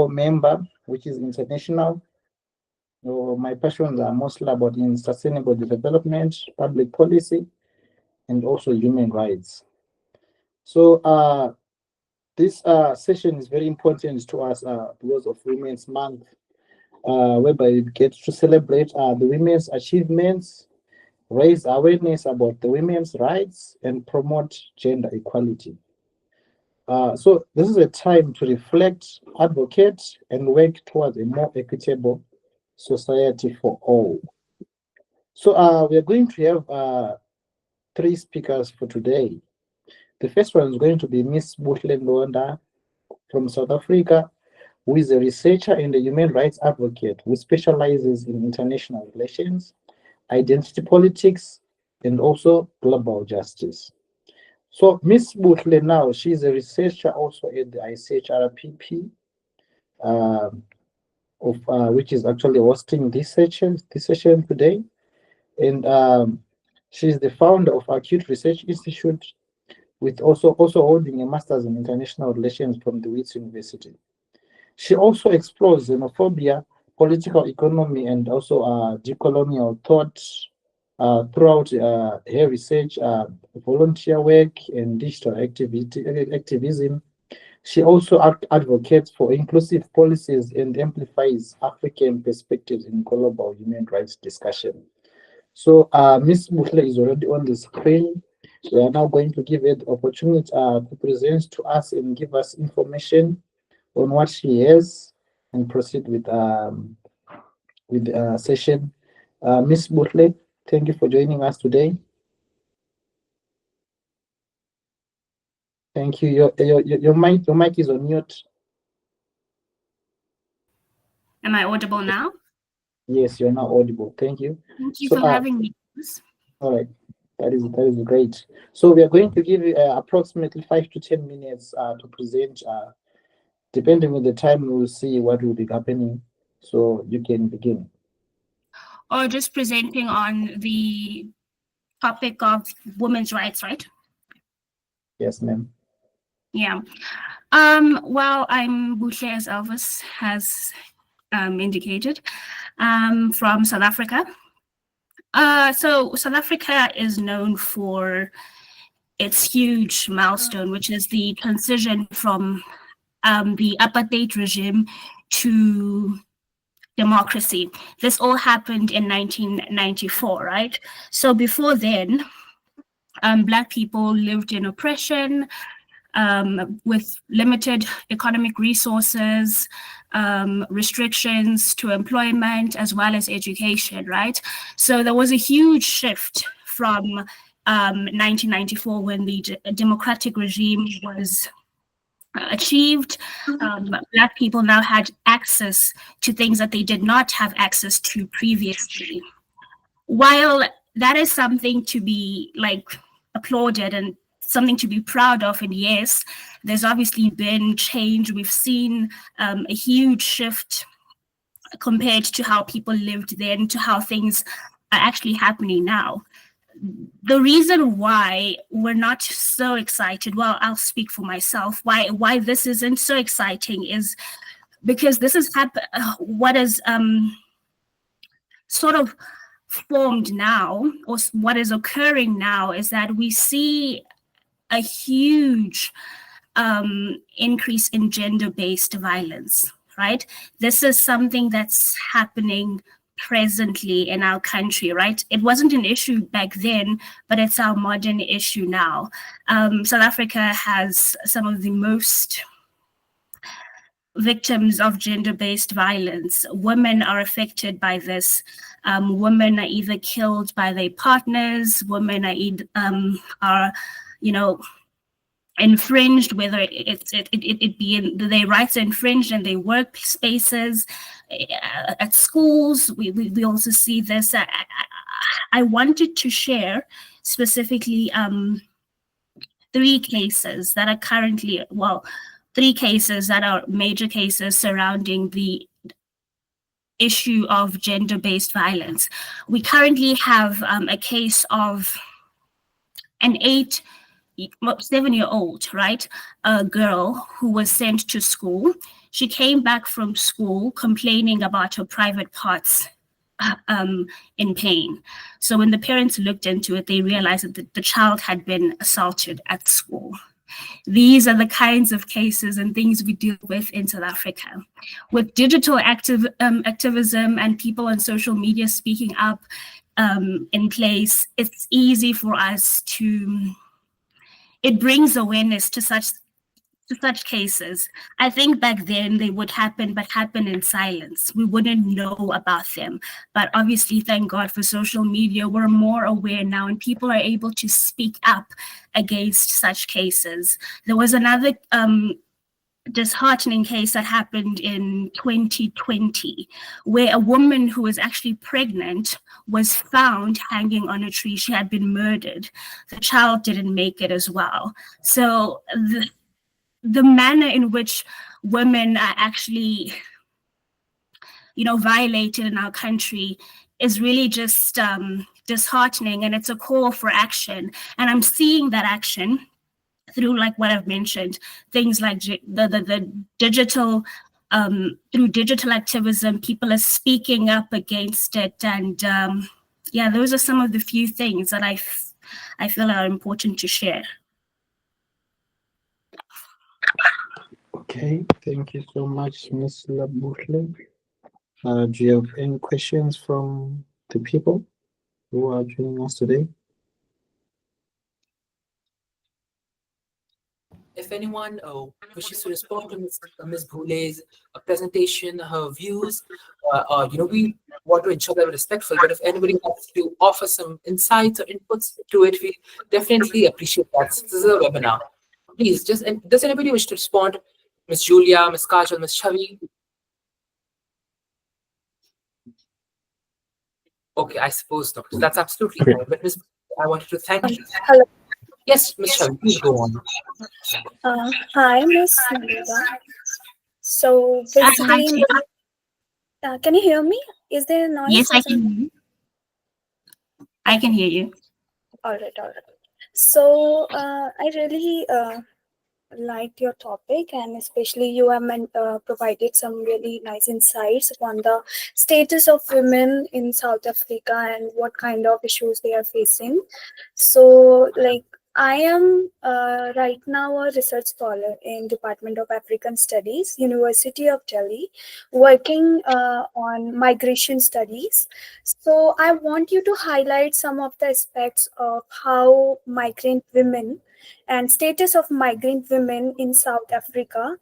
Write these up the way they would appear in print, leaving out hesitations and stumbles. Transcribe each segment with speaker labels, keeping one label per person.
Speaker 1: member, which is international. My passions are mostly about in sustainable development, public policy, and also human rights. So this session is very important to us because of Women's Month, whereby we get to celebrate the women's achievements, raise awareness about the women's rights, and promote gender equality. So this is a time to reflect, advocate, and work towards a more equitable society for all. So we are going to have three speakers for today. The first one is going to be Miss Buhle Ndonda from South Africa, who is a researcher and a human rights advocate who specializes in international relations, identity politics, and also global justice. So Miss Buhle now, she's a researcher also at the ICHRPP, which is actually hosting this session today. And she's the founder of Acute Research Institute, with also holding a master's in international relations from the Wits University. She also explores xenophobia, political economy, and also decolonial thought throughout her research, volunteer work, and digital activism. She also advocates for inclusive policies and amplifies African perspectives in global human rights discussion. So Ms. Buhle is already on the screen. We are now going to give her the opportunity to present to us and give us information on what she has and proceed with the session. Ms. Butle, thank you for joining us today. Thank you. Your mic is on mute.
Speaker 2: Am I audible now?
Speaker 1: Yes, you're now audible. Thank you.
Speaker 2: Thank you for having me.
Speaker 1: All right. That is great. So we are going to give you approximately 5 to 10 minutes to present. Depending on the time, we will see what will be happening. So you can begin.
Speaker 2: Or just presenting on the topic of women's rights, right?
Speaker 1: Yes, ma'am.
Speaker 2: Yeah. Well, I'm Buhle, as Elvis has indicated, from South Africa. So South Africa is known for its huge milestone, which is the transition from the apartheid regime to democracy. This all happened in 1994, right? So before then, Black people lived in oppression, with limited economic resources, restrictions to employment, as well as education, right? So there was a huge shift from 1994 when the democratic regime was achieved. Black people now had access to things that they did not have access to previously. While that is something to be applauded and something to be proud of, and yes, there's obviously been change. We've seen a huge shift compared to how people lived then to how things are actually happening now. The reason why we're not so excited, well, I'll speak for myself, why this isn't so exciting is because this is what is sort of formed now, or what is occurring now, is that we see a huge increase in gender-based violence, right? This is something that's happening presently in our country, right? It wasn't an issue back then, but it's our modern issue now. South Africa has some of the most victims of gender-based violence. Women are affected by this. Women are either killed by their partners. Women are infringed, whether it be in their rights are infringed in their workspaces, at schools. We also see this. I wanted to share specifically three cases that are major cases surrounding the issue of gender-based violence. We currently have a case of an 7-year-old, right, a girl who was sent to school. She came back from school complaining about her private parts in pain. So when the parents looked into it, they realized that the child had been assaulted at school. These are the kinds of cases and things we deal with in South Africa. With digital activism and people on social media speaking up in place, it's easy for us to, it brings awareness to such cases. I think back then they would happen, but happen in silence. We wouldn't know about them. But obviously, thank God for social media, we're more aware now and people are able to speak up against such cases. There was another disheartening case that happened in 2020, where a woman who was actually pregnant was found hanging on a tree. She had been murdered. The child didn't make it as well. So the manner in which women are actually, violated in our country is really just disheartening, and it's a call for action. And I'm seeing that action through, like what I've mentioned, things like the digital, through digital activism, people are speaking up against it. And those are some of the few things that I feel are important to share.
Speaker 1: Okay, thank you so much, Ms. Labuhle. Do you have any questions from the people who are joining us today?
Speaker 3: If anyone wishes to respond to Ms. Bhule's presentation, her views, we want to ensure that we're respectful, but if anybody wants to offer some insights or inputs to it, we definitely appreciate that. This is a webinar. Please, does anybody wish to respond? Ms. Julia, Ms. Kajal, Ms. Chavi? Okay, I suppose not. That's absolutely fine. But Ms. I wanted to thank you.
Speaker 4: Hello.
Speaker 3: Yes, Ms. Chavi, please go on.
Speaker 4: Hi, Ms. Nanda. So basically, can you hear me? Is there a noise?
Speaker 2: Yes, I can hear you. I can hear you.
Speaker 4: All right. So I really liked your topic, and especially you have provided some really nice insights on the status of women in South Africa and what kind of issues they are facing. So, I am right now a research scholar in Department of African Studies, University of Delhi, working on migration studies. So I want you to highlight some of the aspects of how migrant women and status of migrant women in South Africa.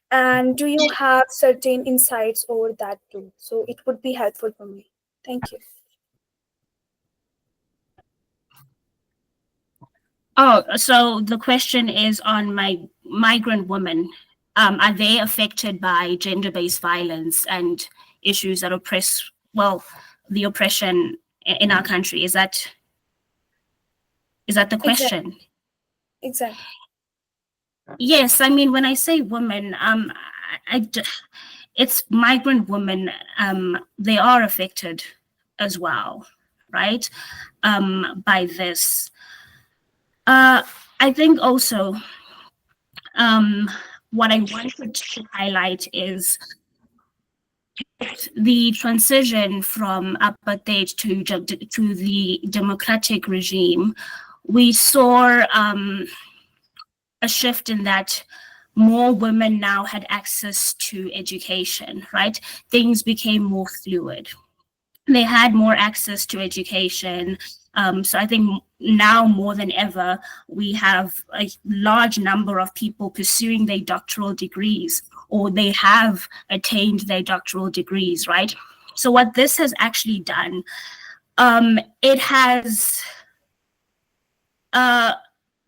Speaker 4: And do you have certain insights over that too? So it would be helpful for me. Thank you.
Speaker 2: Oh, so the question is on migrant women. Are they affected by gender-based violence and issues that oppress, the oppression in our country? Is that the question?
Speaker 4: Exactly.
Speaker 2: Yes, I mean, when I say women, it's migrant women. They are affected as well, right? By this. I think also what I wanted to highlight is the transition from apartheid to the democratic regime. We saw a shift in that more women now had access to education, right? Things became more fluid. They had more access to education. So I think now more than ever, we have a large number of people pursuing their doctoral degrees, or they have attained their doctoral degrees, right? So what this has actually done, it has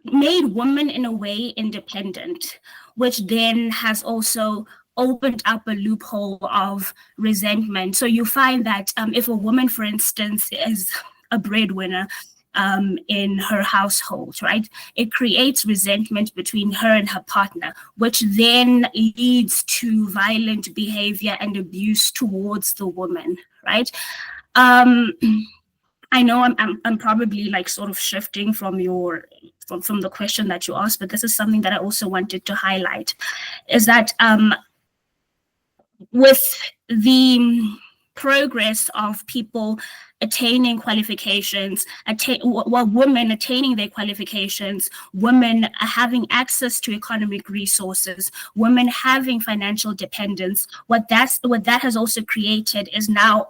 Speaker 2: made women in a way independent, which then has also opened up a loophole of resentment. So you find that if a woman, for instance, is a breadwinner in her household, right, it creates resentment between her and her partner, which then leads to violent behavior and abuse towards the woman, right? I know I'm probably like sort of shifting from from the question that you asked, but this is something that I also wanted to highlight, is that with the progress of people attaining qualifications, women attaining their qualifications, women having access to economic resources, women having financial dependence, what that has also created is now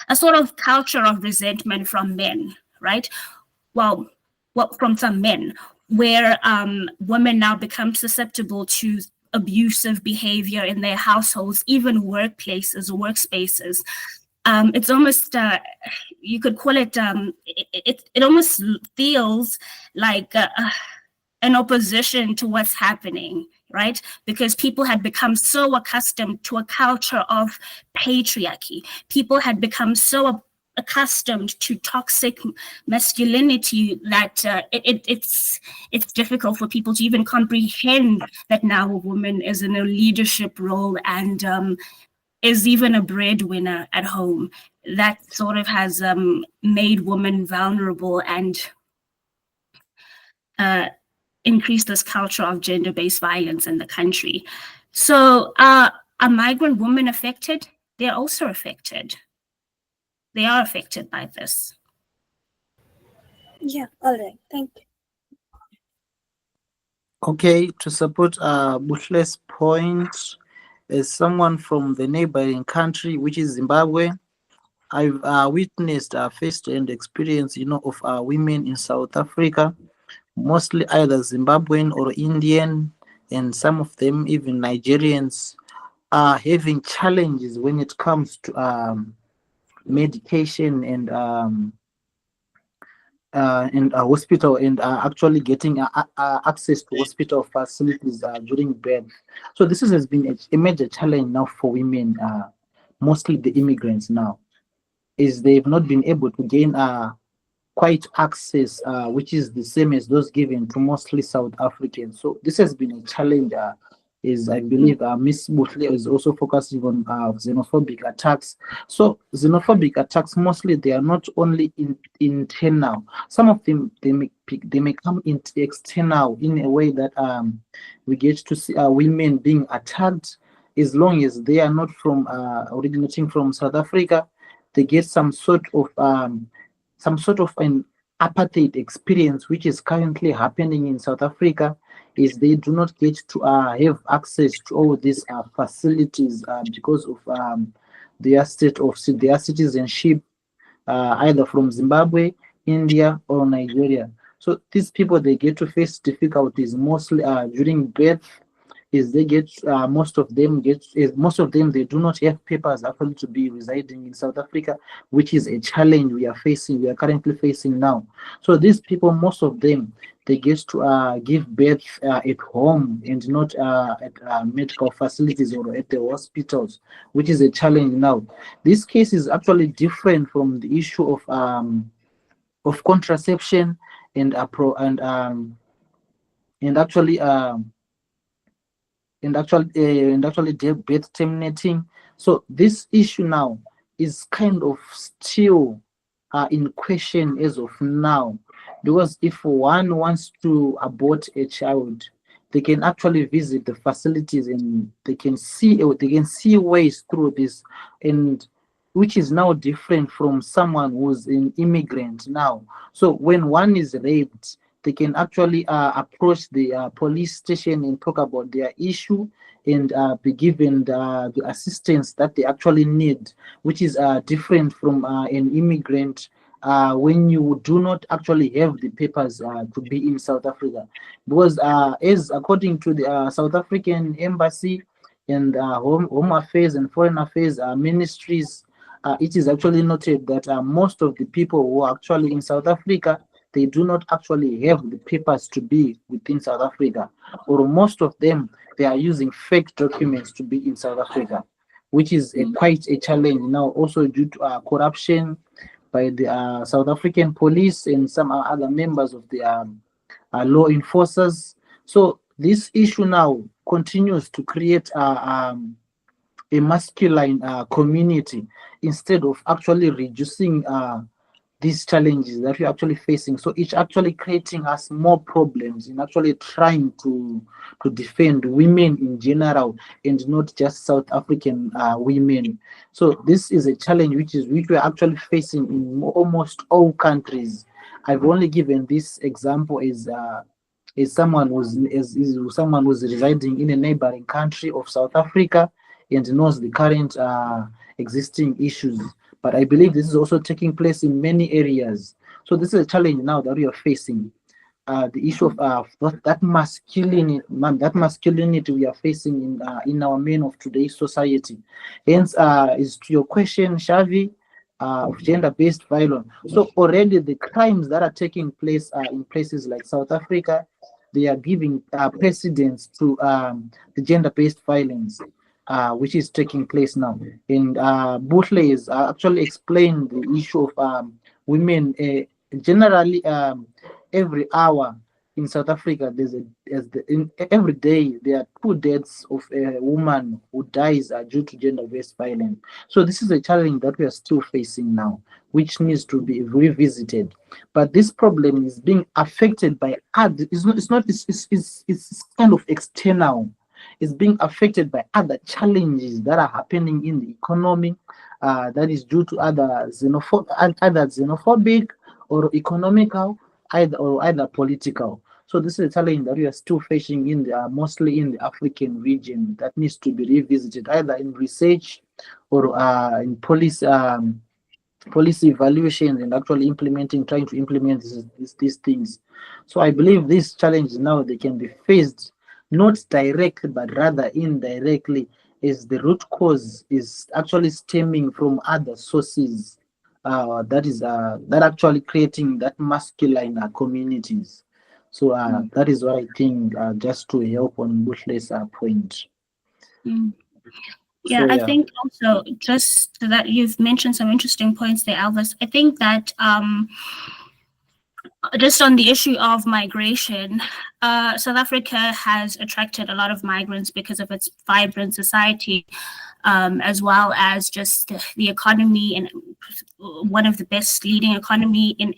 Speaker 2: a sort of culture of resentment from men, right? Well, from some men, where women now become susceptible to abusive behavior in their households, even workplaces or workspaces. It's almost, you could call it, it almost feels like an opposition to what's happening, right? Because people had become so accustomed to a culture of patriarchy. People had become so accustomed to toxic masculinity that it's difficult for people to even comprehend that now a woman is in a leadership role and is even a breadwinner at home. That sort of has made women vulnerable and increased this culture of gender-based violence in the country. So are migrant women affected? They're also affected. They are affected by this.
Speaker 4: Yeah, all right. Thank you.
Speaker 1: Okay, to support Bushle's point, as someone from the neighboring country, which is Zimbabwe, I've witnessed first-hand experience, of women in South Africa, mostly either Zimbabwean or Indian, and some of them even Nigerians, are having challenges when it comes to medication and hospital and actually getting access to hospital facilities during birth. So this has been a major challenge now for women, mostly the immigrants now, is they've not been able to gain quite access, which is the same as those given to mostly South Africans. So this has been a challenge. Is I believe Miss Butle is also focusing on xenophobic attacks. So xenophobic attacks mostly they are not only internal. Some of them they may come external in a way that we get to see women being attacked as long as they are not from originating from South Africa. They get some sort of an apartheid experience, which is currently happening in South Africa, is they do not get to have access to all these facilities because of their state of their citizenship, either from Zimbabwe, India, or Nigeria. So these people they get to face difficulties mostly during birth. Is they get most of them they do not have papers actually to be residing in South Africa, which is a challenge we are currently facing now. So these people, most of them, they get to give birth at home and not at medical facilities or at the hospitals, which is a challenge now. This case is actually different from the issue of contraception and actually birth terminating. So this issue now is kind of still in question as of now, because if one wants to abort a child, they can actually visit the facilities and they can see ways through this, and which is now different from someone who's an immigrant now. So when one is raped, they can actually approach the police station and talk about their issue and be given the assistance that they actually need, which is different from an immigrant when you do not actually have the papers to be in South Africa. Because as according to the South African Embassy and Home Affairs and Foreign Affairs ministries, it is actually noted that most of the people who are actually in South Africa, they do not actually have the papers to be within South Africa, or most of them they are using fake documents to be in South Africa, which is quite a challenge now, also due to corruption by the South African police and some other members of the law enforcers. So this issue now continues to create a masculine community instead of actually reducing these challenges that we're actually facing. So it's actually creating us more problems in actually trying to defend women in general and not just South African women. So this is a challenge which we're actually facing in almost all countries. I've only given this example as someone who's residing in a neighboring country of South Africa and knows the current existing issues. But I believe this is also taking place in many areas. So this is a challenge now that we are facing. The issue of that masculinity we are facing in our men of today's society. Hence, is to your question, Shavi, of gender-based violence. So already the crimes that are taking place in places like South Africa, they are giving precedence to the gender-based violence, which is taking place now. And Butler is actually explained the issue of women generally. Every hour in South Africa, every day there are 2 deaths of a woman who dies due to gender-based violence. So this is a challenge that we are still facing now, which needs to be revisited. But this problem is being affected by other. It's kind of external. It's being affected by other challenges that are happening in the economy. That is due to either xenophobic or economical, either political. So this is a challenge that we are still facing in the mostly in the African region that needs to be revisited either in research or in policy evaluations and actually trying to implement these things. So I believe these challenges now they can be faced not directly but rather indirectly, as the root cause is actually stemming from other sources that actually creating that masculine communities. So that is what I think, just to help on Bushley's point.
Speaker 2: Yeah,
Speaker 1: So,
Speaker 2: I think also just that you've mentioned some interesting points there, Alvis. I think that just on the issue of migration, South Africa has attracted a lot of migrants because of its vibrant society, as well as just the economy, and one of the best leading economies in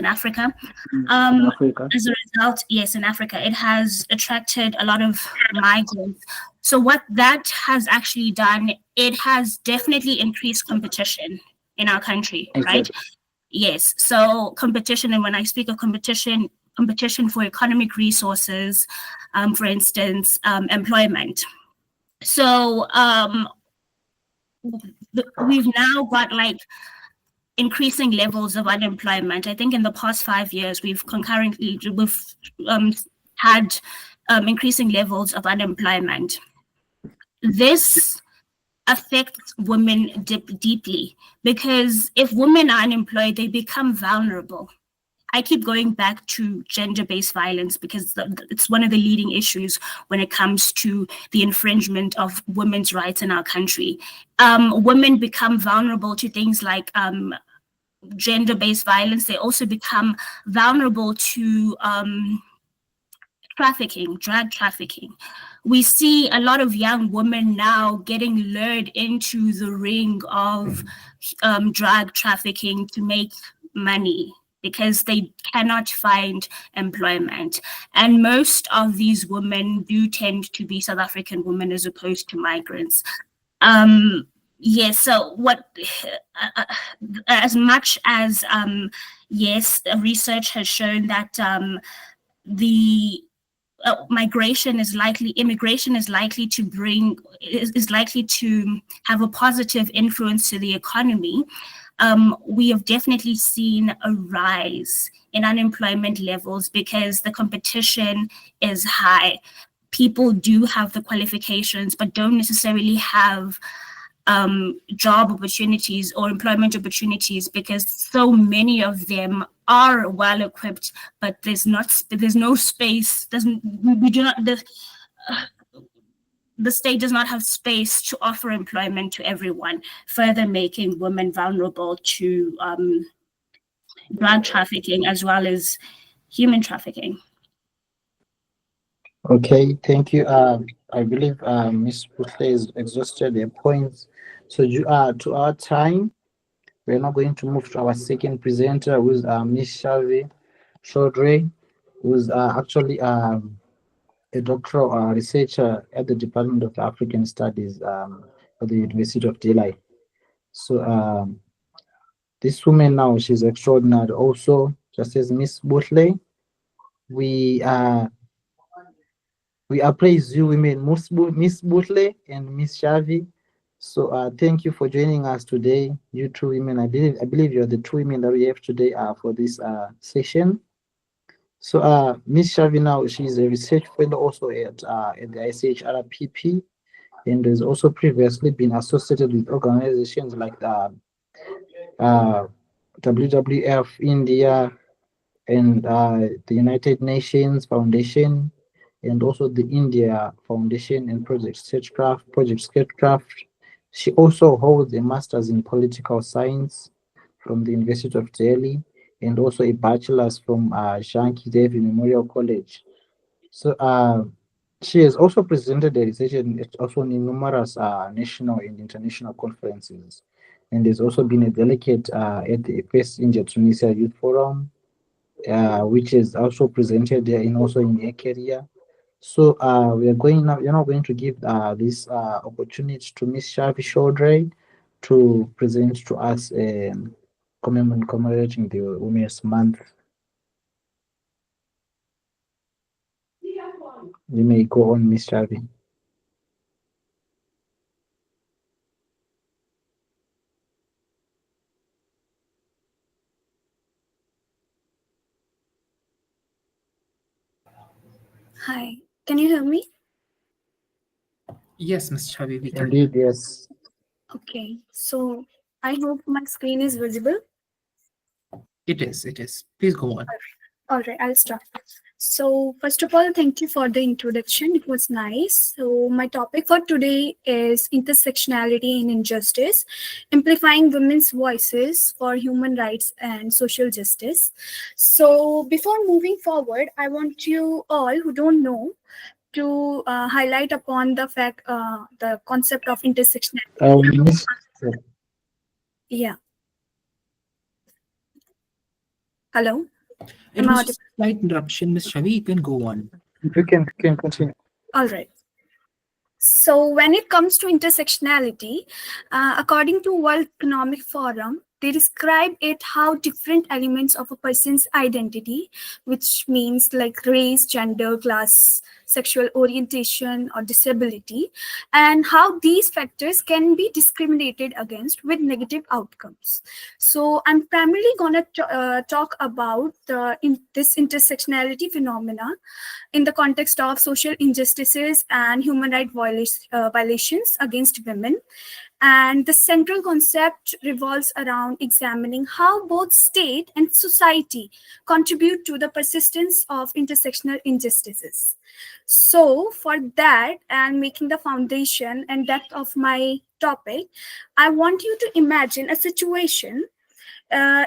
Speaker 2: Africa.
Speaker 1: in Africa.
Speaker 2: As a result, yes, in Africa, it has attracted a lot of migrants. So what that has actually done, it has definitely increased competition in our country, right?
Speaker 1: Exactly.
Speaker 2: Yes. So competition, and when I speak of competition for economic resources, for instance, employment. So we've now got like increasing levels of unemployment. I think in the past 5 years, we've had increasing levels of unemployment. This affects women deeply, because if women are unemployed, they become vulnerable. I keep going back to gender-based violence because it's one of the leading issues when it comes to the infringement of women's rights in our country. Women become vulnerable to things like gender-based violence. They also become vulnerable to drug trafficking. We see a lot of young women now getting lured into the ring of drug trafficking to make money because they cannot find employment. And most of these women do tend to be South African women as opposed to migrants. Yes, so what, as much as, yes, research has shown that the immigration is likely to have a positive influence to the economy. We have definitely seen a rise in unemployment levels because the competition is high. People do have the qualifications, but don't necessarily have job opportunities or employment opportunities because so many of them are well equipped, but there's no space. The state does not have space to offer employment to everyone, further making women vulnerable to drug trafficking as well as human trafficking.
Speaker 1: Okay, thank you. I believe Ms. Butle has exhausted their points. So to our time, We're now going to move to our second presenter, who's Miss Shavi Chaudhry, who's actually a doctoral researcher at the Department of African Studies at the University of Delhi. So this woman now, she's extraordinary. Also, just as Miss Butley, we appraise you women, Miss Butley and Miss Shavi. So thank you for joining us today, you two women. I believe you're the two women that we have today for this session. So Miss Shavi now, she's a research fellow also at the ICHRPP, and has also previously been associated with organizations like the WWF India and the United Nations Foundation, and also the India Foundation and Project Statecraft. She also holds a master's in political science from the University of Delhi, and also a bachelor's from Shanki Devi Memorial College. So she has also presented a research and also in numerous national and international conferences, and has also been a delegate at the first India Tunisia Youth Forum, which is also presented there and also in her career. So we are going now. You're now going to give this opportunity to Miss Shavi Chaudhry to present to us commemorating the Women's Month. You may go on, Miss Shavi.
Speaker 4: Hi, can you hear me?
Speaker 3: Yes, Ms. Chavi, we can.
Speaker 1: Indeed, yes.
Speaker 4: Okay, so I hope my screen is visible.
Speaker 3: It is. Please go on.
Speaker 4: All right, I'll start. So, first of all, thank you for the introduction. It was nice. So, my topic for today is intersectionality in injustice, amplifying women's voices for human rights and social justice. So, before moving forward, I want you all who don't know to highlight upon the concept of intersectionality.
Speaker 1: Miss,
Speaker 4: Yeah. Hello.
Speaker 3: It
Speaker 4: Am I
Speaker 3: was
Speaker 4: audible?
Speaker 3: just a slight interruption, Ms. Chavi. You can go on.
Speaker 1: you can continue.
Speaker 4: All right. So when it comes to intersectionality, according to World Economic Forum, they describe it how different elements of a person's identity, which means like race, gender, class, sexual orientation, or disability, and how these factors can be discriminated against with negative outcomes. So I'm primarily gonna talk about this intersectionality phenomena in the context of social injustices and human rights violations against women. And the central concept revolves around examining how both state and society contribute to the persistence of intersectional injustices. So, for that, and making the foundation and depth of my topic, I want you to imagine a situation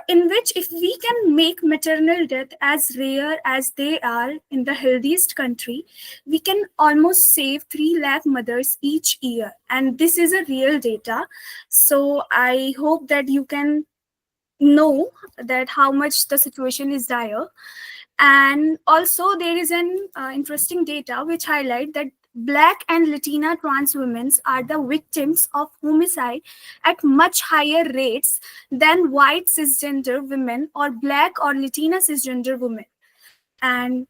Speaker 4: in which if we can make maternal death as rare as they are in the healthiest country, we can almost save 3 lakh mothers each year. And this is a real data. So I hope that you can know that how much the situation is dire. And also there is an interesting data which highlight that Black and Latina trans women are the victims of homicide at much higher rates than white cisgender women or Black or Latina cisgender women. And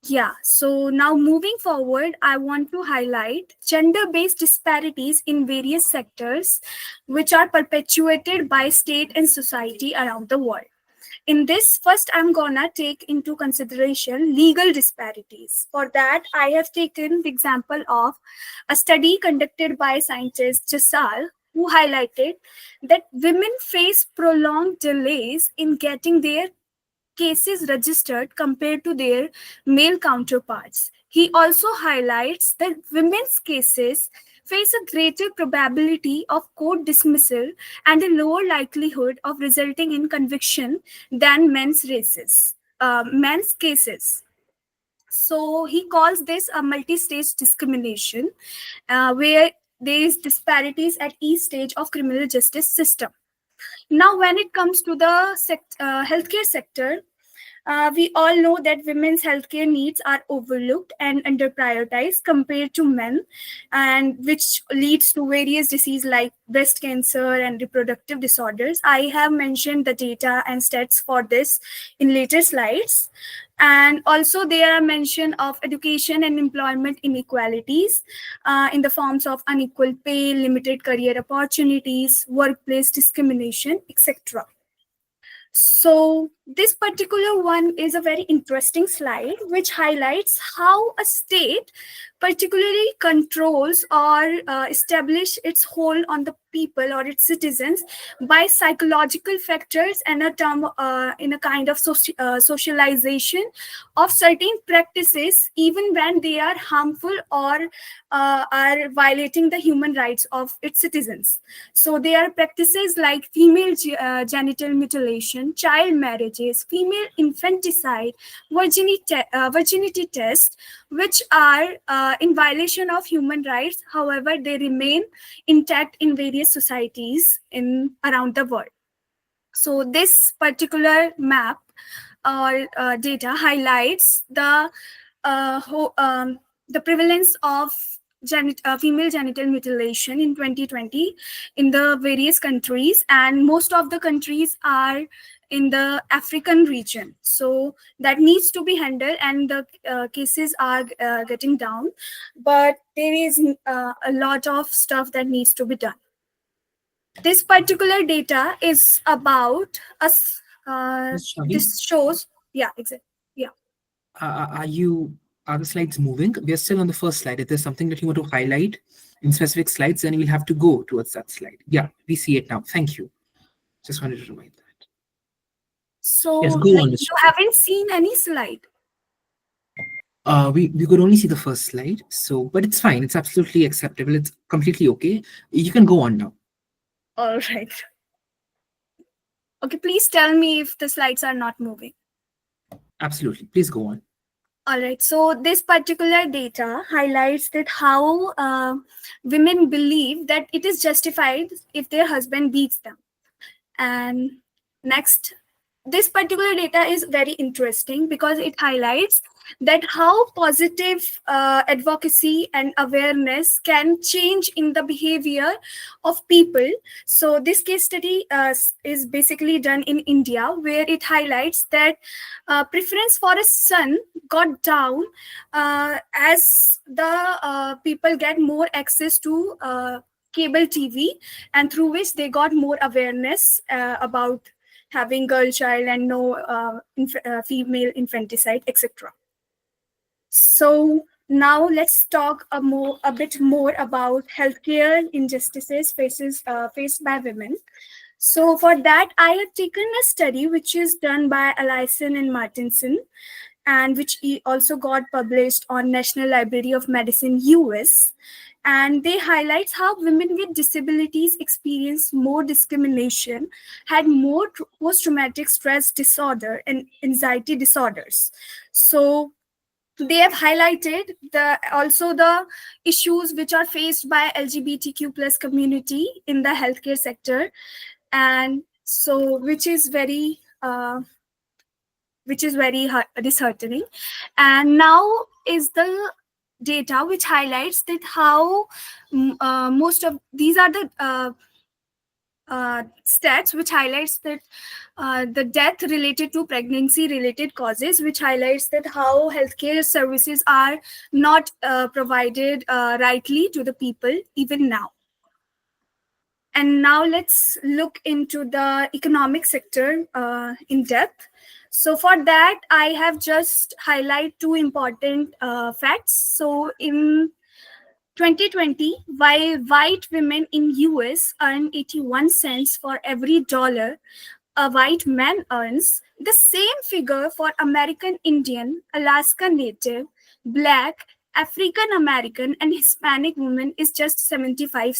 Speaker 4: yeah, so now moving forward, I want to highlight gender-based disparities in various sectors which are perpetuated by state and society around the world. In this, first I'm gonna take into consideration legal disparities. For that, I have taken the example of a study conducted by scientist Jasal, who highlighted that women face prolonged delays in getting their cases registered compared to their male counterparts. He also highlights that women's cases face a greater probability of court dismissal and a lower likelihood of resulting in conviction than men's cases. So he calls this a multi-stage discrimination, where there is disparities at each stage of criminal justice system. Now, when it comes to the healthcare sector, we all know that women's healthcare needs are overlooked and underprioritized compared to men, and which leads to various diseases like breast cancer and reproductive disorders. I have mentioned the data and stats for this in later slides. And also there are mention of education and employment inequalities in the forms of unequal pay, limited career opportunities, workplace discrimination, etc. So this particular one is a very interesting slide which highlights how a state particularly controls or establish its hold on the people or its citizens by psychological factors and a term in a kind of socialization of certain practices, even when they are harmful or are violating the human rights of its citizens. So there are practices like female genital mutilation, child marriages, female infanticide, virginity test, which are in violation of human rights. However, they remain intact in various societies in around the world. So this particular map or data highlights the prevalence of female genital mutilation in 2020 in the various countries, and most of the countries are in the African region. So that needs to be handled, and the cases are getting down, but there is a lot of stuff that needs to be done. This particular data is about us. This shows, yeah, exactly. Yeah.
Speaker 3: Are the slides moving? We are still on the first slide. If there's something that you want to highlight in specific slides, then we'll have to go towards that slide. Yeah, we see it now. Thank you. Just wanted to remind that.
Speaker 4: So
Speaker 3: yes, go on,
Speaker 4: you haven't seen any slide?
Speaker 3: We could only see the first slide. So, but it's fine. It's absolutely acceptable. It's completely okay. You can go on now.
Speaker 4: All right. Okay, please tell me if the slides are not moving.
Speaker 3: Absolutely. Please go on.
Speaker 4: All right, so this particular data highlights that how women believe that it is justified if their husband beats them. And next, this particular data is very interesting because it highlights that how positive advocacy and awareness can change in the behavior of people. So this case study is basically done in India, where it highlights that preference for a son got down as the people get more access to cable TV, and through which they got more awareness about having girl child and no female infanticide, etc. So now let's talk a bit more about healthcare injustices faced by women. So for that, I have taken a study which is done by Allison and Martinson, and which also got published on National Library of Medicine, US. And they highlight how women with disabilities experience more discrimination, had more post-traumatic stress disorder and anxiety disorders. So they have highlighted also the issues which are faced by LGBTQ plus community in the healthcare sector, and so which is very disheartening. And now is the data which highlights that how most of these are the stats which highlights that the death related to pregnancy related causes, which highlights that how healthcare services are not provided rightly to the people even now. And now let's look into the economic sector in depth. So for that, I have just highlight two important facts. So in 2020, while white women in US earn 81 cents for every dollar a white man earns, the same figure for American Indian, Alaska Native, Black, African American, and Hispanic women is just 75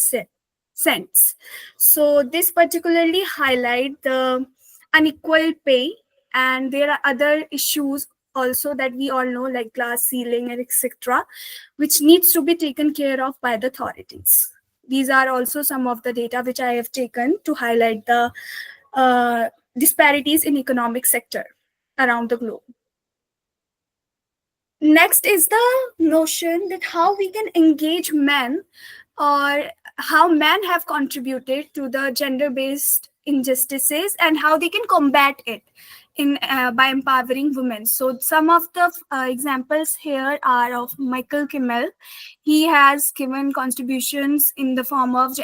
Speaker 4: cents. So this particularly highlight the unequal pay, and there are other issues also that we all know, like glass ceiling and etc., which needs to be taken care of by the authorities. These are also some of the data which I have taken to highlight the disparities in economic sector around the globe. Next is the notion that how we can engage men, or how men have contributed to the gender-based injustices and how they can combat it by empowering women. So some of the examples here are of Michael Kimmel. He has given contributions in the form of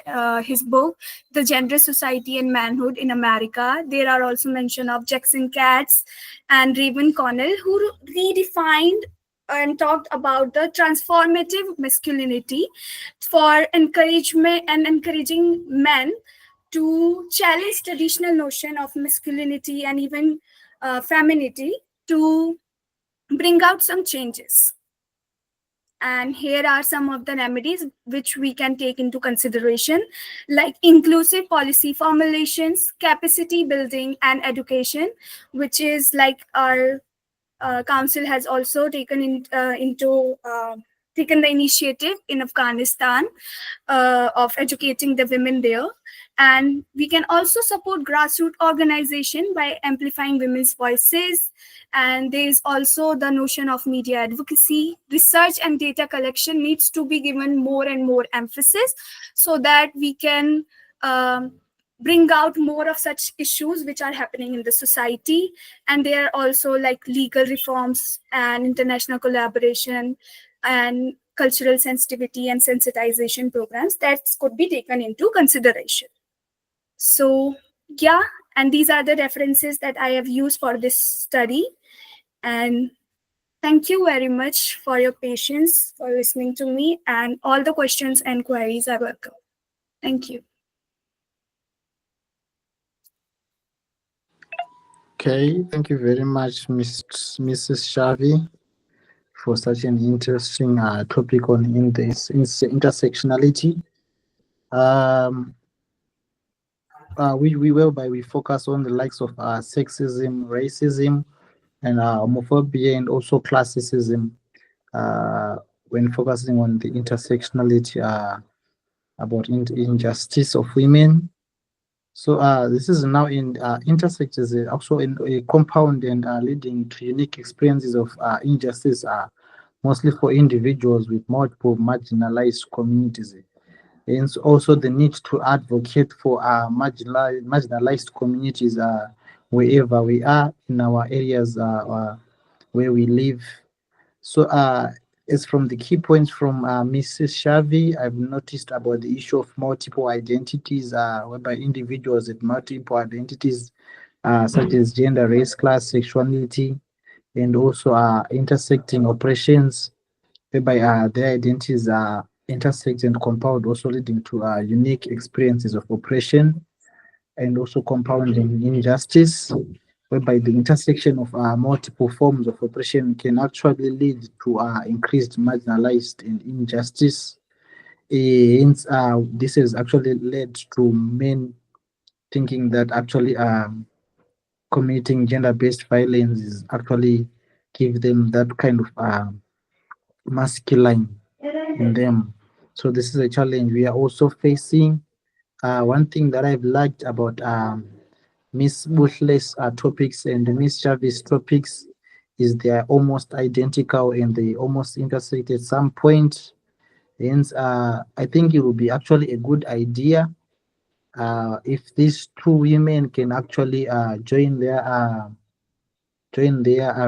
Speaker 4: his book, The Gender Society and Manhood in America. There are also mention of Jackson Katz and Raven Connell, who redefined and talked about the transformative masculinity for encouragement and encouraging men to challenge traditional notion of masculinity and even femininity to bring out some changes. And here are some of the remedies which we can take into consideration, like inclusive policy formulations, capacity building, and education, which is like our council has also taken taken the initiative in Afghanistan of educating the women there. And we can also support grassroots organization by amplifying women's voices. And there is also the notion of media advocacy. Research and data collection needs to be given more and more emphasis so that we can bring out more of such issues which are happening in the society. And there are also like legal reforms and international collaboration and cultural sensitivity and sensitization programs that could be taken into consideration. So yeah, and these are the references that I have used for this study. And thank you very much for your patience, for listening to me, and all the questions and queries are welcome. Thank you.
Speaker 1: Okay, thank you very much, Mrs. Shavi, for such an interesting topic on intersectionality. We focus on the likes of sexism, racism, and homophobia, and also classicism. When focusing on the intersectionality about injustice of women. So this is now in intersect is also in a compound and leading to unique experiences of injustice, mostly for individuals with multiple marginalized communities. And also the need to advocate for marginalized communities wherever we are in our areas where we live. So as from the key points from Mrs. Shavi, I've noticed about the issue of multiple identities, whereby individuals with multiple identities, such as gender, race, class, sexuality, and also intersecting oppressions, whereby their identities intersect and compound, also leading to unique experiences of oppression and also compounding injustice, whereby the intersection of multiple forms of oppression can actually lead to increased marginalized and injustice. Hence, this has actually led to men thinking that actually committing gender-based violence is actually give them that kind of masculine in them. So this is a challenge we are also facing. One thing that I've liked about Miss Bushley's topics and Miss Jarvis' topics is they are almost identical and they almost intersect at some point. Hence, I think it would be actually a good idea if these two women can actually join their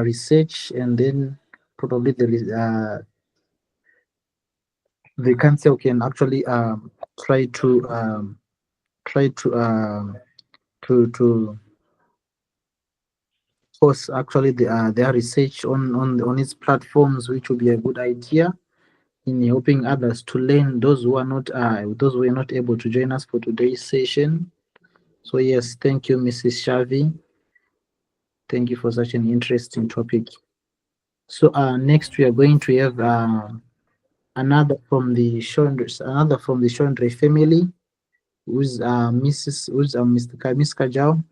Speaker 1: research, and then probably the council can actually try to post actually their research on its platforms, which will be a good idea in helping others to learn, those who were not able to join us for today's session. So yes, thank you, Mrs. Shavi. Thank you for such an interesting topic. So next we are going to have another from the Shondre family, who's Mr. Miss Kajal,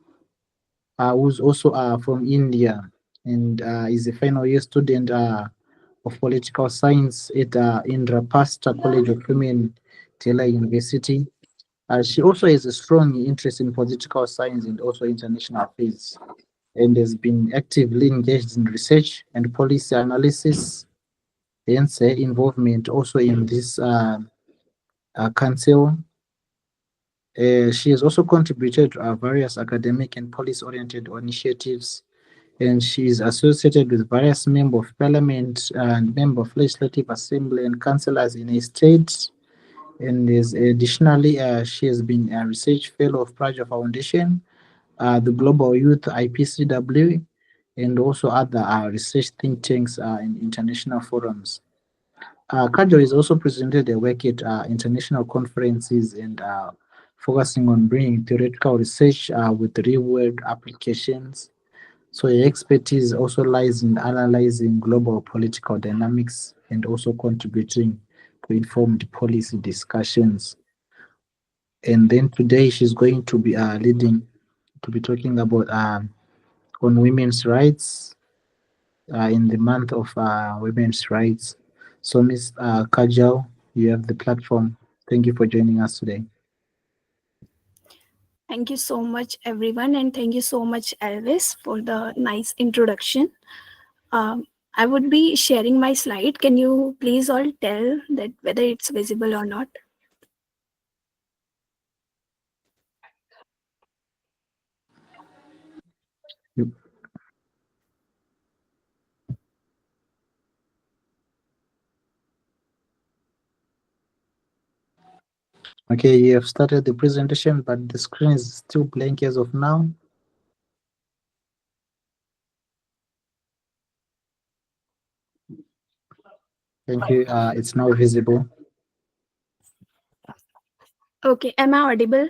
Speaker 1: who's also from India, and is a final year student of political science at Indraprastha College of Women Stella University. She also has a strong interest in political science and also international affairs, and has been actively engaged in research and policy analysis, hence her involvement also in this council. She has also contributed to various academic and policy-oriented initiatives, and she is associated with various member of parliament and member of legislative assembly and councillors in a state. And is additionally, she has been a research fellow of Praja Foundation, the Global Youth IPCW, and also other research think tanks and international forums. Kajol has also presented her work at international conferences and focusing on bringing theoretical research with real-world applications. So her expertise also lies in analyzing global political dynamics and also contributing to informed policy discussions. And then today she's going to be to be talking about on women's rights in the month of women's rights. So Miss Kajal, you have the platform. Thank you for joining us today.
Speaker 4: Thank you so much, everyone, and thank you so much, Elvis, for the nice introduction. I would be sharing my slide. Can you please all tell that whether it's visible or not?
Speaker 1: You- Okay, you have started the presentation, but the screen is still blank as of now. Thank you. It's now visible.
Speaker 4: Okay, am I audible?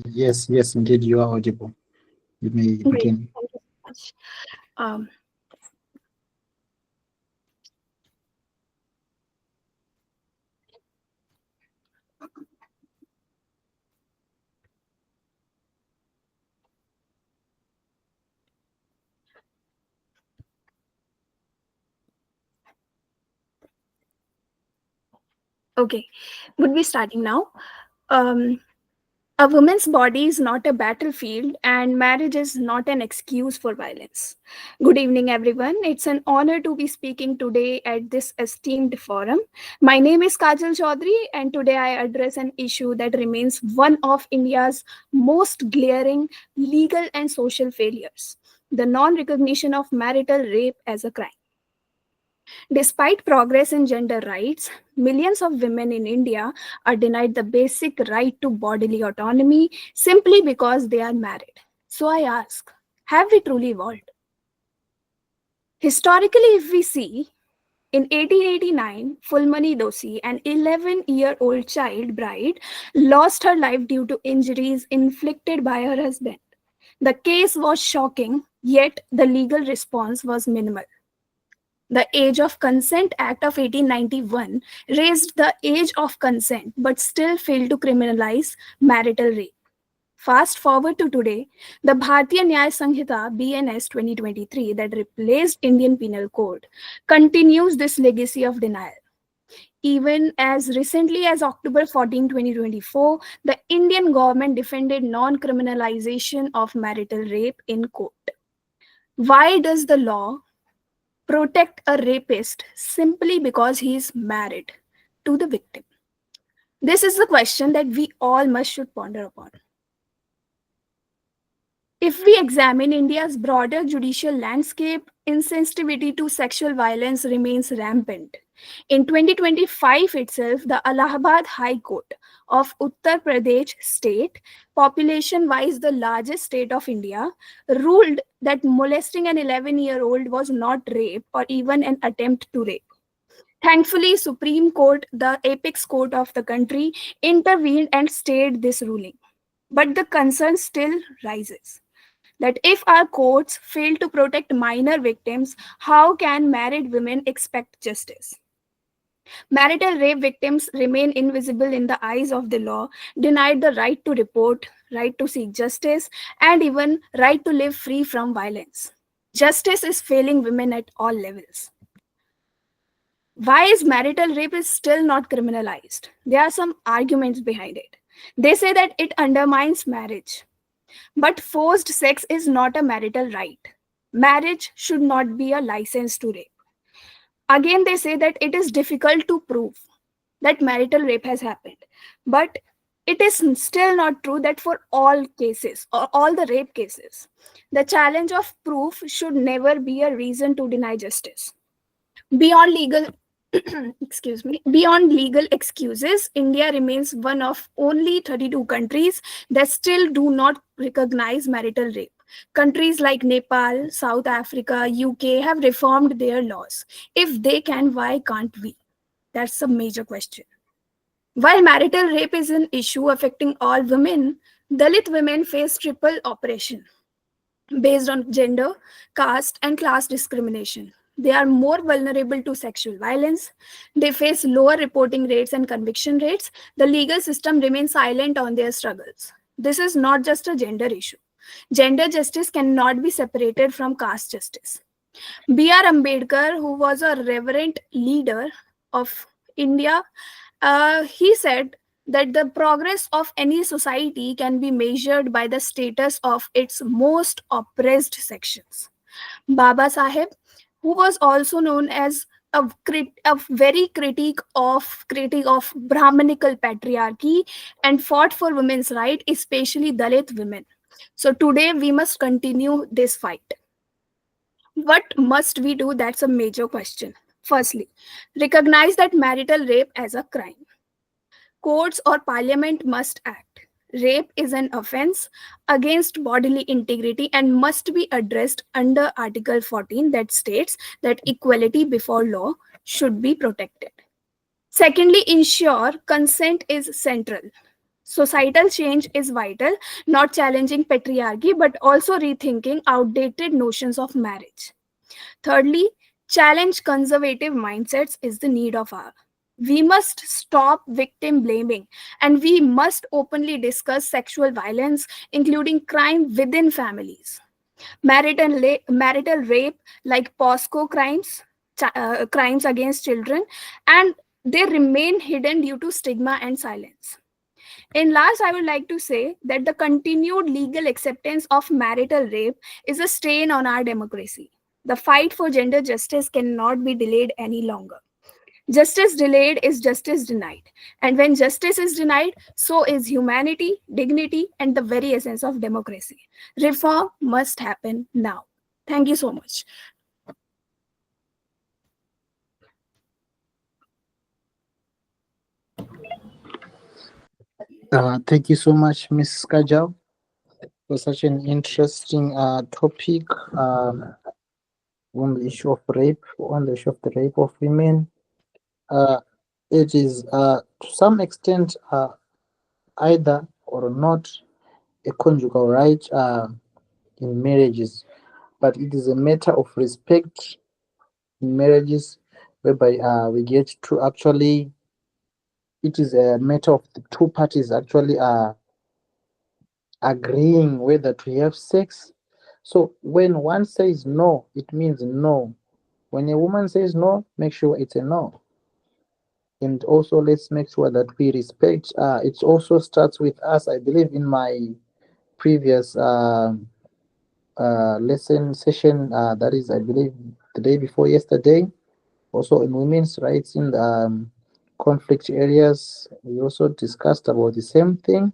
Speaker 1: Yes, yes, indeed, you are audible. You may
Speaker 4: Great,
Speaker 1: begin.
Speaker 4: thank you so much. Um, okay, would be starting now. Um, A woman's body is not a battlefield, and marriage is not an excuse for violence. Good evening, everyone. It's an honor to be speaking today at this esteemed forum. My name is Kajal Chaudhary, and today I address an issue that remains one of India's most glaring legal and social failures: the non recognition of marital rape as a crime. Despite progress in gender rights, millions of women in India are denied the basic right to bodily autonomy simply because they are married. So I ask, have we truly evolved? Historically, if we see, in 1889, Fulmani Dosi, an 11-year-old child bride, lost her life due to injuries inflicted by her husband. The case was shocking, yet the legal response was minimal. The Age of Consent Act of 1891 raised the age of consent but still failed to criminalize marital rape. Fast forward to today, the Bharatiya Nyaya Sanhita BNS 2023 that replaced Indian Penal Code continues this legacy of denial. Even as recently as October 14, 2024, the Indian government defended non-criminalization of marital rape in court. Why does the law protect a rapist simply because he is married to the victim? This is the question that we all must should ponder upon. If we examine India's broader judicial landscape, insensitivity to sexual violence remains rampant. In 2025 itself, the Allahabad High Court of Uttar Pradesh state, population-wise the largest state of India, ruled that molesting an 11-year-old was not rape or even an attempt to rape. Thankfully, Supreme Court, the apex court of the country, intervened and stayed this ruling. But the concern still rises that if our courts fail to protect minor victims, how can married women expect justice? Marital rape victims remain invisible in the eyes of the law, denied the right to report, right to seek justice, and even right to live free from violence. Justice is failing women at all levels. Why is marital rape is still not criminalized? There are some arguments behind it. They say that it undermines marriage. But forced sex is not a marital right. Marriage should not be a license to rape. Again, they say that it is difficult to prove that marital rape has happened. But it is still not true that for all cases or all the rape cases, the challenge of proof should never be a reason to deny justice. Beyond legal beyond legal excuses, India remains one of only 32 countries that still do not recognize marital rape. Countries like Nepal, South Africa, UK have reformed their laws. If they can, why can't we? That's a major question. While marital rape is an issue affecting all women, Dalit women face triple oppression based on gender, caste, and class discrimination. They are more vulnerable to sexual violence. They face lower reporting rates and conviction rates. The legal system remains silent on their struggles. This is not just a gender issue. Gender justice cannot be separated from caste justice. B.R. Ambedkar, who was a reverent leader of India, he said that the progress of any society can be measured by the status of its most oppressed sections. Baba Saheb, who was also known as a very critic of Brahmanical patriarchy and fought for women's rights, especially Dalit women. So today we must continue this fight. What must we do? That's a major question. Firstly, recognize that marital rape as a crime. Courts or parliament must act. Rape is an offense against bodily integrity and must be addressed under Article 14 that states that equality before law should be protected. Secondly, ensure consent is central. Societal change is vital, not challenging patriarchy, but also rethinking outdated notions of marriage. Thirdly, challenge conservative mindsets is the need of our. We must stop victim blaming and we must openly discuss sexual violence, including crime within families. Marital rape, like POSCO crimes, crimes against children, and they remain hidden due to stigma and silence. In last, I would like to say that the continued legal acceptance of marital rape is a strain on our democracy. The fight for gender justice cannot be delayed any longer. Justice delayed is justice denied. And when justice is denied, so is humanity, dignity, and the very essence of democracy. Reform must happen now. Thank you so much.
Speaker 1: Thank you so much, Ms. Kajal, for such an interesting topic on the issue of rape, on the issue of the rape of women. It is to some extent either or not a conjugal right in marriages, but it is a matter of respect in marriages, whereby we get to actually, it is a matter of the two parties actually agreeing whether to have sex. So when one says no, it means no. When a woman says no, make sure it's a no. And also let's make sure that we respect. It also starts with us. I believe in my previous lesson session, that is, I believe, the day before yesterday, also in women's rights in the conflict areas, we also discussed about the same thing.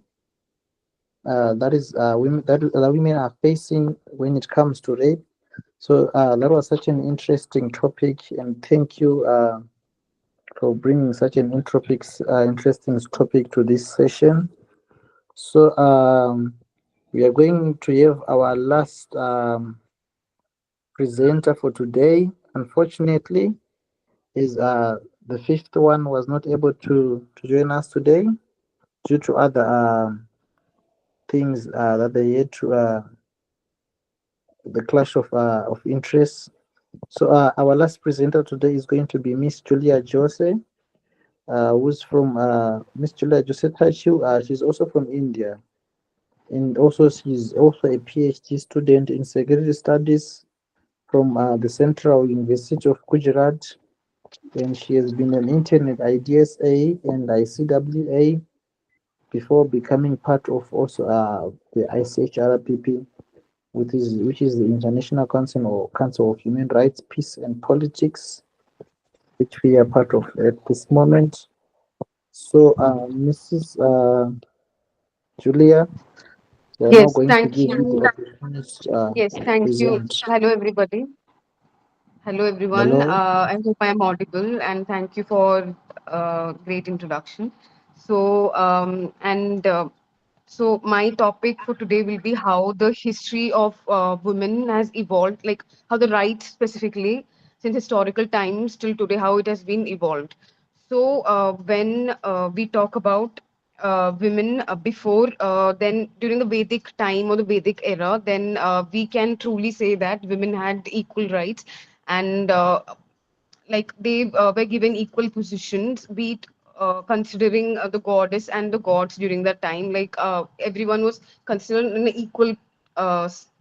Speaker 1: That is women that women are facing when it comes to rape. So that was such an interesting topic, and thank you for bringing such an interesting topic to this session. So we are going to have our last presenter for today. Unfortunately, is the fifth one was not able to join us today due to other things that they had to the clash of interests. So our last presenter today is going to be Miss Julia Jose, who's from Miss Julia Jose Tachu. She's also from India, and also she's also a PhD student in security studies from the Central University of Gujarat. and she has been an intern at IDSA and ICWA before becoming part of also the ICHRPP, which is the International Council of Human Rights, Peace and Politics, which we are part of at this moment. So, Mrs. Julia, we are now
Speaker 5: Yes,
Speaker 1: going to
Speaker 5: thank
Speaker 1: give you the
Speaker 5: you.
Speaker 1: opportunity
Speaker 5: Yes,
Speaker 1: to
Speaker 5: thank you.
Speaker 1: present.
Speaker 5: Hello, everybody. Hello, everyone.
Speaker 1: Hello.
Speaker 5: I hope I am audible, and thank you for great introduction. So my topic for today will be how the history of women has evolved, like how the rights specifically since historical times till today, how it has been evolved. So when we talk about women before, then during the Vedic time or the Vedic era, then we can truly say that women had equal rights, and like they were given equal positions, be it considering the goddess and the gods during that time. Like everyone was considered in an equal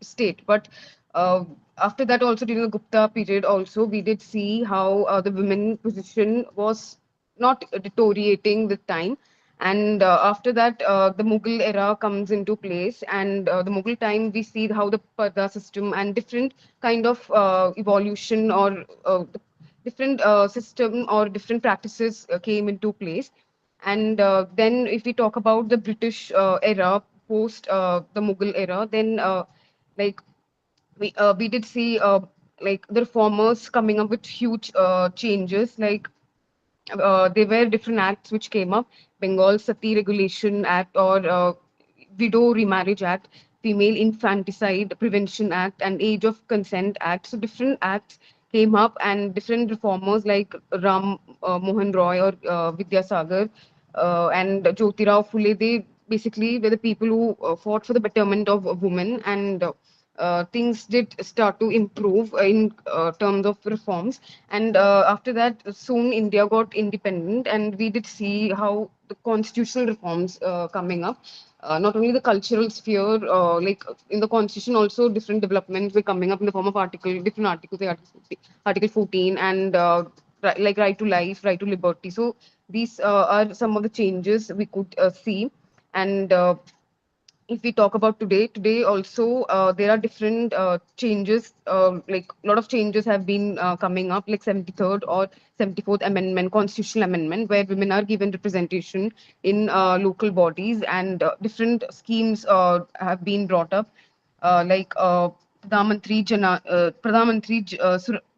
Speaker 5: state. But uh, after that, also during the Gupta period, also we did see how the women position was not deteriorating with time. And after that, the Mughal era comes into place, and the Mughal time we see how the Parda system and different kind of evolution or different system or different practices came into place. And then if we talk about the British era post the Mughal era, then like we did see like the reformers coming up with huge changes. Like there were different acts which came up: Bengal Sati Regulation Act, or Widow Remarriage Act, Female Infanticide Prevention Act, and Age of Consent Act. So different acts came up, and different reformers like Ram Mohan Roy or Vidyasagar and Jyotirao Phule, they basically were the people who fought for the betterment of women, and things did start to improve in terms of reforms. And after that, soon India got independent, and we did see how the constitutional reforms coming up. Not only the cultural sphere, like in the constitution, also different developments were coming up in the form of different articles, like Article 14, and like right to life, right to liberty. So these are some of the changes we could see. And if we talk about today also there are different changes, like a lot of changes have been coming up, like 73rd or 74th amendment, constitutional amendment, where women are given representation in local bodies, and different schemes have been brought up, like Pradhan Mantri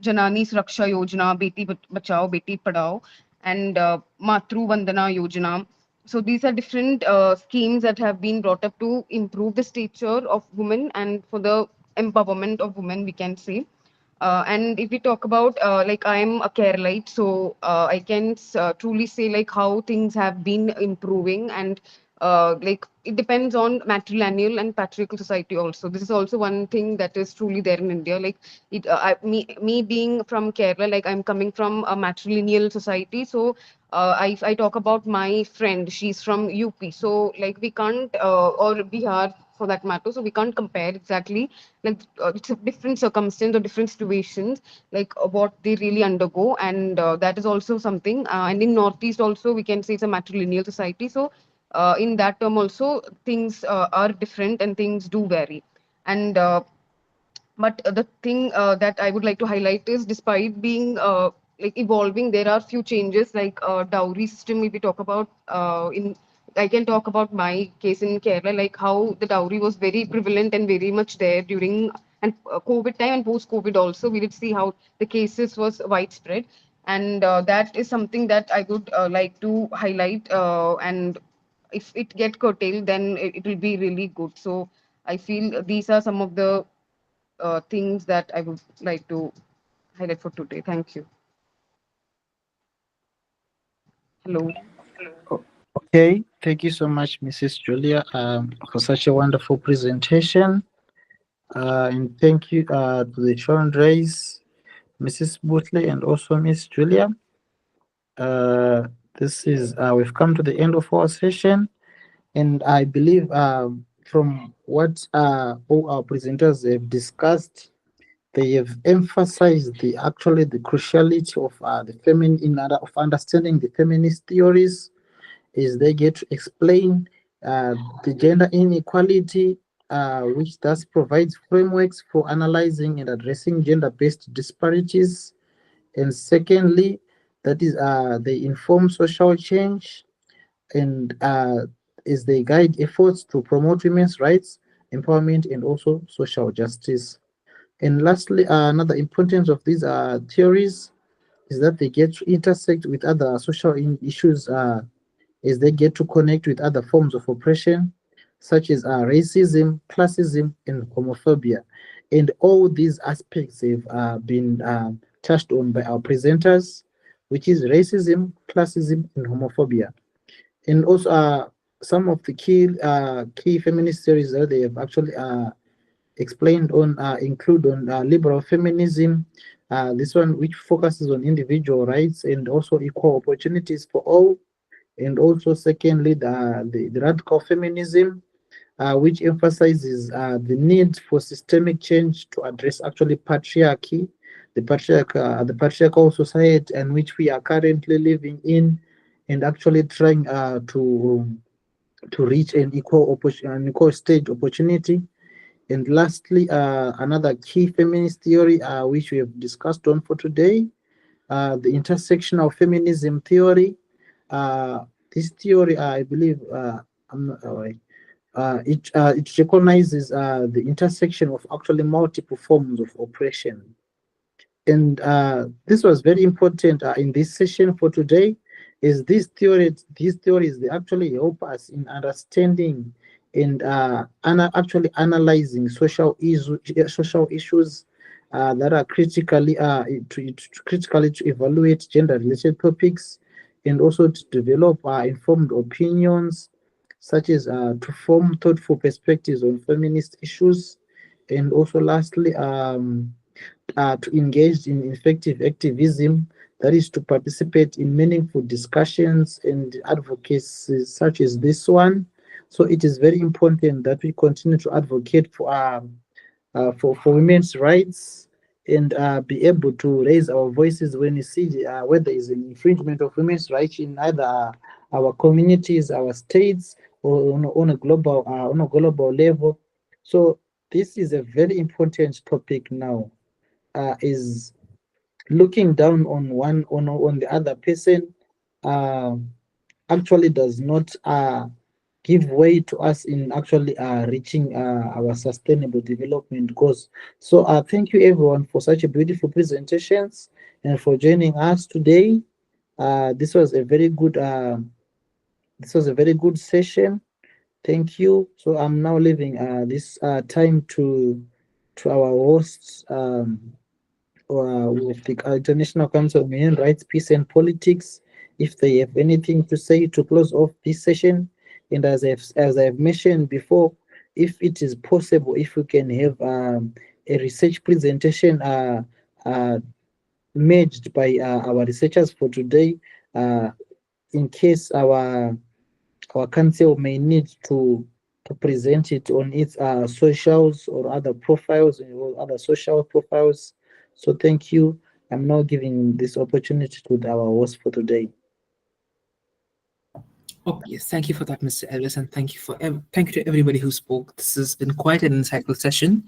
Speaker 5: Janani Suraksha Yojana, Beti Bachao, Beti Padhao, and Matru Vandana Yojana. So these are different schemes that have been brought up to improve the stature of women and for the empowerment of women, we can say. And if we talk about like I'm a Keralite, so I can truly say like how things have been improving, and like it depends on matrilineal and patriarchal society also. This is also one thing that is truly there in India. Like me being from Kerala, like I'm coming from a matrilineal society, so I talk about my friend. She's from UP, so like we can't or Bihar for that matter. So we can't compare exactly. Like it's a different circumstance or different situations, like what they really undergo, and that is also something. And in Northeast also we can say it's a matrilineal society. So in that term also things are different and things do vary. And but the thing that I would like to highlight is, despite being like evolving, there are few changes, like dowry system. If we talk about in I can talk about my case in Kerala, like how the dowry was very prevalent and very much there during and COVID time and post COVID also. We did see how the cases was widespread, and that is something that I would like to highlight. And if it get curtailed, then it will be really good. So I feel these are some of the things that I would like to highlight for today. Thank you. Hello.
Speaker 1: Okay, thank you so much, Mrs. Julia, for such a wonderful presentation. And thank you to the children raised, Mrs. Bootley, and also Miss Julia. Uh, this is we've come to the end of our session, and I believe from what all our presenters have discussed, they have emphasized the cruciality of the feminine of understanding the feminist theories, is they get to explain the gender inequality, which thus provides frameworks for analyzing and addressing gender-based disparities. And secondly, that is they inform social change, and is they guide efforts to promote women's rights, empowerment, and also social justice. And lastly, another importance of these theories is that they get to intersect with other social issues, is they get to connect with other forms of oppression, such as racism, classism, and homophobia. And all these aspects have been touched on by our presenters, which is racism, classism, and homophobia. And also, some of the key feminist theories that they have actually explained on include on liberal feminism, this one which focuses on individual rights and also equal opportunities for all. And also secondly, the radical feminism, which emphasizes the need for systemic change to address actually patriarchy, the patriarchal society in which we are currently living in, and actually trying to reach an equal stage opportunity. And lastly, another key feminist theory which we have discussed on for today, the intersectional feminism theory. This theory, I believe, I'm not, it recognizes the intersection of actually multiple forms of oppression. And this was very important in this session for today, is these theories, they actually help us in understanding and actually analyzing social issues that are critically to evaluate gender-related topics, and also to develop informed opinions, such as to form thoughtful perspectives on feminist issues, and also lastly, to engage in effective activism, that is to participate in meaningful discussions and advocacy such as this one. So it is very important that we continue to advocate for women's rights, and be able to raise our voices when you see where there is an infringement of women's rights in either our communities, our states, or on a global level. So this is a very important topic now. Is looking down on on the other person uh, actually does not give way to us in actually reaching our sustainable development goals. So thank you everyone for such a beautiful presentations and for joining us today. This was a very good session. Thank you. So I'm now leaving this time to our hosts, with the International Council on Human Rights, Peace and Politics, if they have anything to say to close off this session. And as I've mentioned before, if it is possible, if we can have a research presentation made by our researchers for today, in case our council may need to present it on its socials or other profiles or other social profiles. So thank you. I'm now giving this opportunity to our host for today.
Speaker 3: Okay, yes, thank you for that, Mr. Elvis, and thank you to everybody who spoke. This has been quite an insightful session.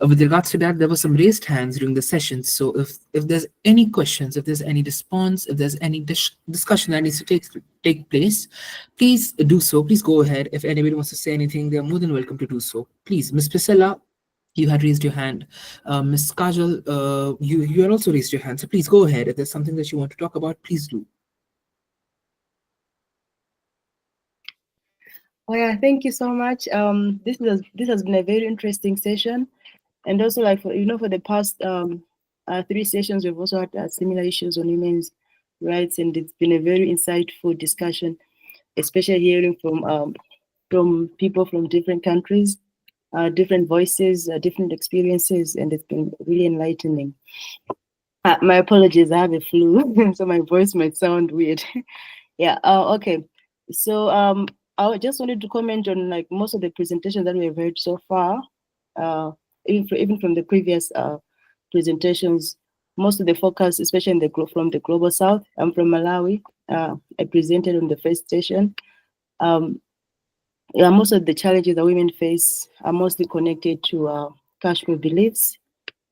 Speaker 3: With regards to that, there were some raised hands during the session. So if there's any questions, if there's any response, if there's any discussion that needs to take place, please do so. Please go ahead. If anybody wants to say anything, they're more than welcome to do so. Please, Ms. Priscilla, you had raised your hand. Ms. Kajal, you had also raised your hand. So please go ahead. If there's something that you want to talk about, please do.
Speaker 6: Oh yeah, thank you so much. This has been a very interesting session, and also like for the past 3 sessions we've also had similar issues on women's rights, and it's been a very insightful discussion, especially hearing from people from different countries, different voices, different experiences, and it's been really enlightening. My apologies, I have a flu, so my voice might sound weird. Yeah. Okay. So I just wanted to comment on like most of the presentations that we have heard so far, even from the previous presentations. Most of the focus, especially from the global south. I'm from Malawi. I presented on the first session. Yeah, most of the challenges that women face are mostly connected to cultural beliefs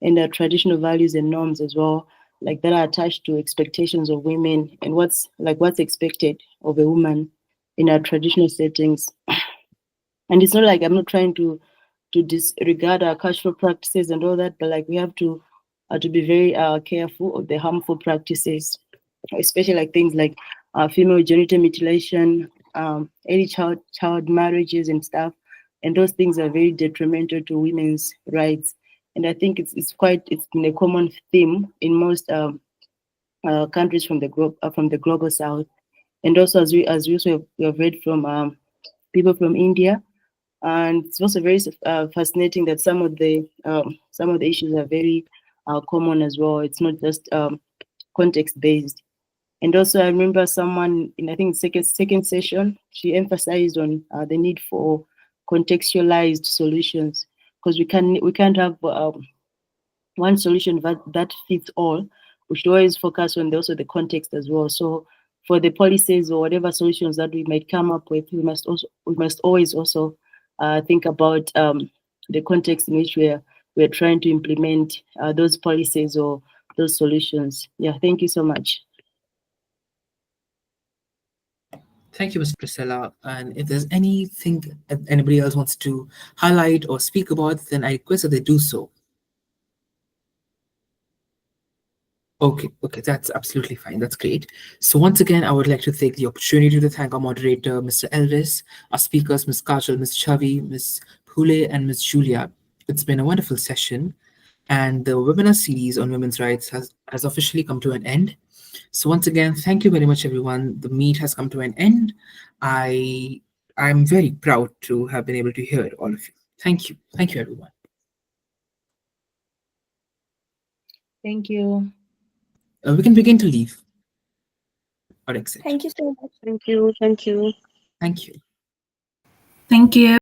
Speaker 6: and traditional values and norms as well, like that are attached to expectations of women and what's expected of a woman in our traditional settings. And it's not like I'm not trying to disregard our cultural practices and all that, but like we have to be very careful of the harmful practices, especially like things like female genital mutilation, early child marriages and stuff, and those things are very detrimental to women's rights. And I think it's been a common theme in most countries from the global south. And also we also have read from people from India, and it's also very fascinating that some of the issues are very common as well. It's not just context based. And also, I remember someone in, I think, second session, she emphasized on the need for contextualized solutions, because we can't have one solution that fits all. We should always focus on also the context as well. So for the policies or whatever solutions that we might come up with, we must always also think about the context in which we're trying to implement those policies or those solutions. Yeah, thank you so much.
Speaker 3: Thank you, Ms. Priscilla. And if there's anything that anybody else wants to highlight or speak about, then I request that they do so. Okay, that's absolutely fine. That's great. So once again, I would like to take the opportunity to thank our moderator, Mr. Elvis, our speakers, Ms. Kajal, Ms. Chavi, Ms. Phule, and Ms. Julia. It's been a wonderful session, and the webinar series on women's rights has officially come to an end. So once again, thank you very much, everyone. The meet has come to an end. I'm very proud to have been able to hear all of you. Thank you, everyone.
Speaker 6: Thank you.
Speaker 3: We can begin to leave or exit.
Speaker 4: Thank you so much.
Speaker 5: Thank you. Thank you.
Speaker 3: Thank you.
Speaker 2: Thank you.